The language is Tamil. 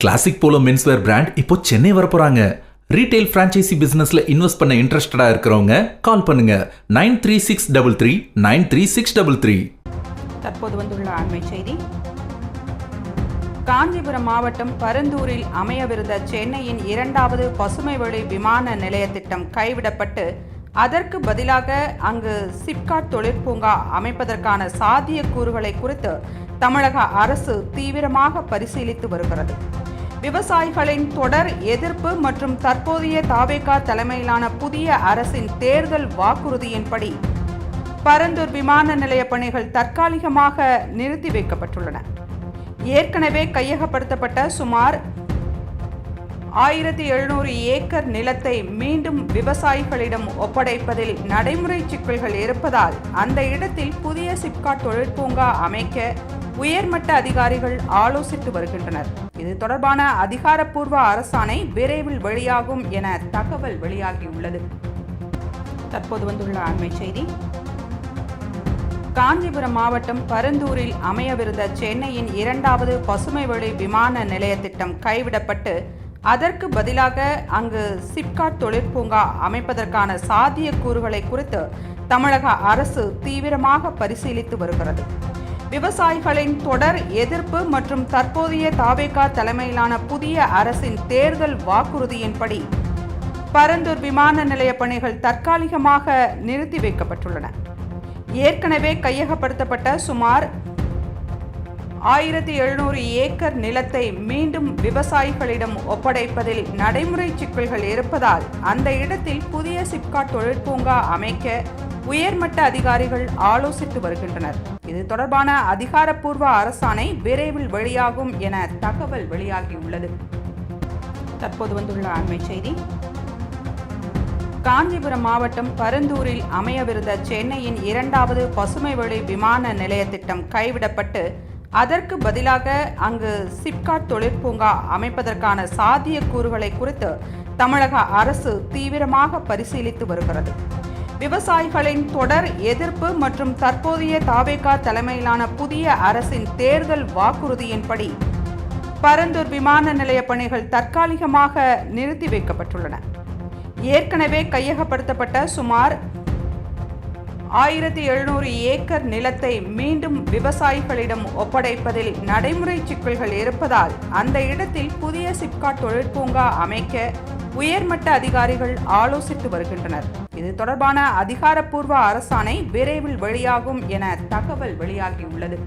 கிளாசிக் போலோ மென்ஸ்வேர் பிராண்ட் இப்போ சென்னை வரப்போறாங்க. ரீட்டைல் பிரான்ச்சைசி பிசினஸ்ல இன்வெஸ்ட் பண்ண இன்ட்ரெஸ்டடா இருக்கிறவங்க கால் பண்ணுங்க 9363393633. தற்போது வந்துள்ள அண்மை செய்தி. காஞ்சிபுரம் மாவட்டம் பரந்தூரில் அமையவிருந்த சென்னையின் 2வது பசுமைவழி விமான நிலைய திட்டம் கைவிடப்பட்டு அதற்கு பதிலாக அங்கு சிப்காட் தொழிற்பூங்கா அமைப்பதற்கான சாத்தியக்கூறுகளை குறித்து தமிழக அரசு தீவிரமாக பரிசீலித்து வருகிறது. விவசாயிகளின் தொடர் எதிர்ப்பு மற்றும் தற்போதைய தாவேகா தலைமையிலான புதிய அரசின் தேர்தல் வாக்குறுதியின்படி பரந்தூர் விமான நிலைய பணிகள் தற்காலிகமாக நிறுத்தி வைக்கப்பட்டுள்ளன. ஏற்கனவே கையகப்படுத்தப்பட்ட சுமார் 1700 ஏக்கர் நிலத்தை மீண்டும் விவசாயிகளிடம் ஒப்படைப்பதில் நடைமுறை சிக்கல்கள் இருப்பதால் அந்த இடத்தில் புதிய சிப்காட் தொழிற்பூங்கா அமைக்க உயர்மட்ட அதிகாரிகள் ஆலோசித்து வருகின்றனர். இது தொடர்பான அதிகாரப்பூர்வ அரசாணை விரைவில் வெளியாகும் என தகவல் வெளியாகியுள்ளது. தற்போது வந்துள்ள அண்மை செய்தி. காஞ்சிபுரம் மாவட்டம் பரந்தூரில் அமையவிருந்த சென்னையின் 2வது பசுமைவழி விமான நிலைய திட்டம் கைவிடப்பட்டு அதற்கு பதிலாக அங்கு சிப்காட் தொழிற்பூங்கா அமைப்பதற்கான சாத்தியக்கூறுகளை குறித்து தமிழக அரசு தீவிரமாக பரிசீலித்து வருகிறது. விவசாயிகளின் தொடர் எதிர்ப்பு மற்றும் தற்போதைய தாவேகா தலைமையிலான புதிய அரசின் தேர்தல் வாக்குறுதியின்படி பரந்தூர் விமான நிலைய பணிகள் தற்காலிகமாக நிறுத்தி வைக்கப்பட்டுள்ளன. ஏற்கனவே கையகப்படுத்தப்பட்ட சுமார் 1700 ஏக்கர் நிலத்தை மீண்டும் விவசாயிகளிடம் ஒப்படைப்பதில் நடைமுறை சிக்கல்கள் இருப்பதால் அந்த இடத்தில் புதிய சிப்காட் தொழிற்பூங்கா அமைக்க உயர்மட்ட அதிகாரிகள் ஆலோசித்து வருகின்றனர். இது தொடர்பான அதிகாரப்பூர்வ அரசாணை விரைவில் வெளியாகும் என தகவல் வெளியாகியுள்ளது. தற்போது வந்துள்ள அண்மை செய்தி. காஞ்சிபுரம் மாவட்டம் பரந்தூரில் அமையவிருந்த சென்னையின் 2வது பசுமைவழி விமான நிலைய திட்டம் கைவிடப்பட்டு அதற்கு பதிலாக அங்கு சிப்காட் தொழிற்பூங்கா அமைப்பதற்கான சாத்தியக்கூறுகளை குறித்து தமிழக அரசு தீவிரமாக பரிசீலித்து வருகிறது. விவசாயிகளின் தொடர் எதிர்ப்பு மற்றும் தற்போதைய தாவேகா தலைமையிலான புதிய அரசின் தேர்தல் வாக்குறுதியின்படி பரந்தூர் விமான நிலைய பணிகள் தற்காலிகமாக நிறுத்தி வைக்கப்பட்டுள்ளன. ஏற்கனவே கையகப்படுத்தப்பட்ட சுமார் 1700 ஏக்கர் நிலத்தை மீண்டும் விவசாயிகளிடம் ஒப்படைப்பதில் நடைமுறை சிக்கல்கள் இருப்பதால் அந்த இடத்தில் புதிய சிப்காட் தொழிற்பூங்கா அமைக்க உயர்மட்ட அதிகாரிகள் ஆலோசித்து வருகின்றனர். இது தொடர்பான அதிகாரப்பூர்வ அரசாணை விரைவில் வெளியாகும் என தகவல் வெளியாகியுள்ளது.